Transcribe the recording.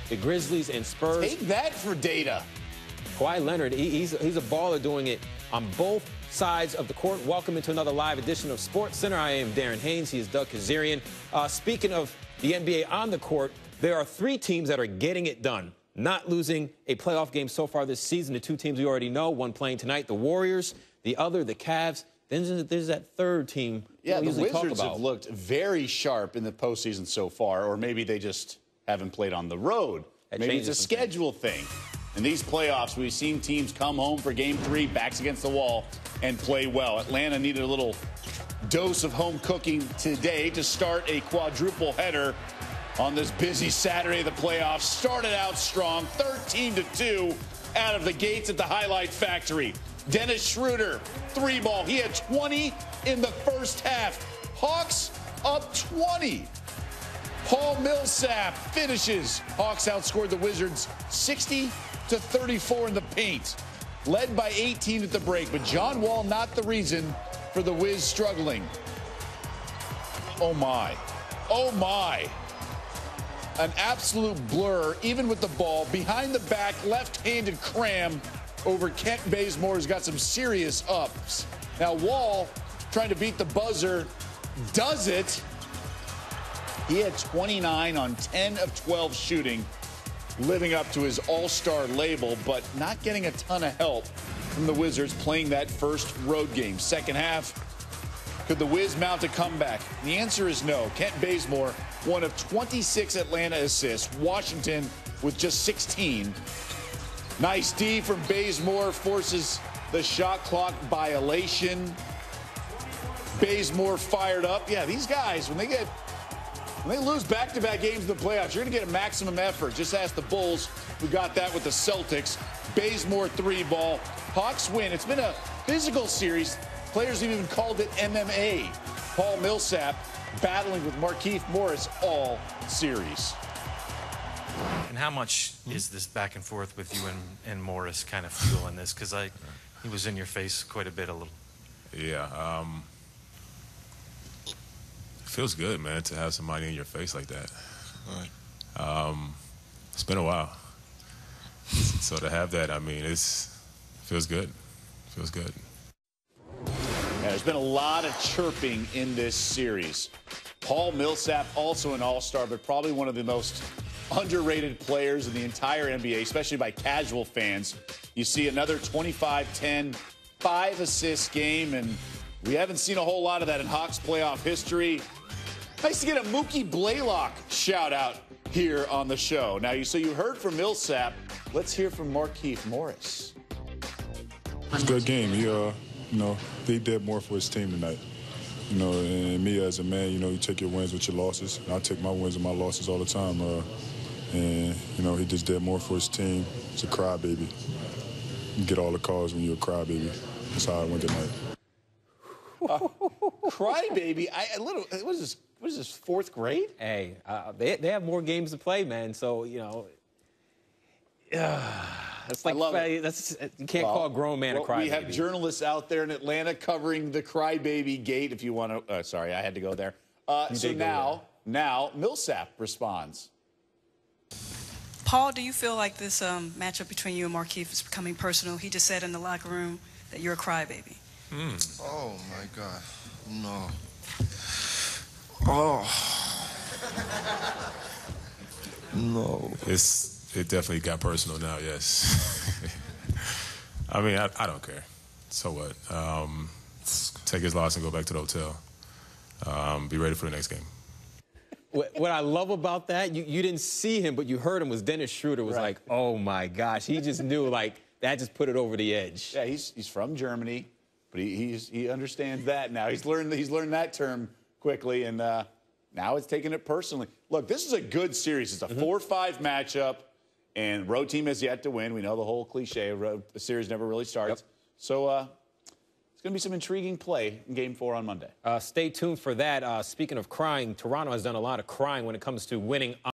the Grizzlies and Spurs. Take that for data. Kawhi Leonard, he's a baller doing it on both sides of the court. Welcome into another live edition of Sports Center. I am Darren Haynes. He is Doug Kazarian. Speaking of the NBA on the court, there are three teams that are getting it done, not losing a playoff game so far this season. The two teams we already know, one playing tonight, the Warriors, the other, the Cavs. Then there's that third team. Yeah, the Wizards have looked very sharp in the postseason so far, or maybe they just haven't played on the road. Maybe it's a schedule thing. In these playoffs, we've seen teams come home for Game 3, backs against the wall, and play well. Atlanta needed a little dose of home cooking today to start a quadruple header on this busy Saturday of the playoffs. Started out strong, 13-2 out of the gates at the Highlight Factory. Dennis Schroeder, three ball. He had 20 in the first half. Hawks up 20. Paul Millsap finishes. Hawks outscored the Wizards 60-34 in the paint. Led by 18 at the break, but John Wall not the reason for the Wiz struggling. Oh my. Oh my. An absolute blur, even with the ball. Behind the back, left-handed cram over Kent Bazemore, who's got some serious ups. Now Wall, trying to beat the buzzer, does it. He had 29 on 10 of 12 shooting, living up to his all-star label, but not getting a ton of help from the Wizards playing that first road game. Second half, could the Wiz mount a comeback? The answer is no. Kent Bazemore, one of 26 Atlanta assists. Washington with just 16. Nice D from Bazemore, forces the shot clock violation. Bazemore fired up. Yeah, these guys, when they lose back-to-back games in the playoffs, you're going to get a maximum effort. Just ask the Bulls, who got that with the Celtics. Bazemore three ball. Hawks win. It's been a physical series. Players have even called it MMA. Paul Millsap battling with Markieff Morris all series. And how much is this back and forth with you and Morris kind of fueling this? Because he was in your face quite a bit, a little. Yeah. It feels good, man, to have somebody in your face like that. It's been a while. So to have that, I mean, it feels good. It feels good. Yeah, there's been a lot of chirping in this series. Paul Millsap, also an all-star, but probably one of the most underrated players in the entire NBA, especially by casual fans. You see another 25-10, 5-assist game, and we haven't seen a whole lot of that in Hawks playoff history. Nice to get a Mookie Blaylock shout-out here on the show. Now, so you heard from Millsap. Let's hear from Markieff Morris. It's a good game. He did more for his team tonight. And me as a man, you take your wins with your losses. And I take my wins and my losses all the time. He just did more for his team. He's a crybaby. You get all the calls when you're a crybaby. That's how I went tonight. Crybaby? What is this, fourth grade? Hey, they have more games to play, man. So, it's like you can't call a grown man a crybaby. We have journalists out there in Atlanta covering the crybaby gate. If you want to, sorry, I had to go there. So now Millsap responds. Paul, do you feel like this matchup between you and Markieff is becoming personal? He just said in the locker room that you're a crybaby. Oh my God, no. Oh. No. It definitely got personal now, yes. I mean, I don't care. So what? Take his loss and go back to the hotel. Be ready for the next game. What I love about that, you didn't see him, but you heard him, was Dennis Schroeder was like, oh, my gosh. He just knew, that just put it over the edge. Yeah, he's from Germany, but he understands that now. He's learned that term quickly, and now it's taking it personally. Look, this is a good series. It's a 4-5 matchup, and road team has yet to win. We know the whole cliche, the series never really starts. Yep. So it's going to be some intriguing play in Game 4 on Monday. Stay tuned for that. Speaking of crying, Toronto has done a lot of crying when it comes to winning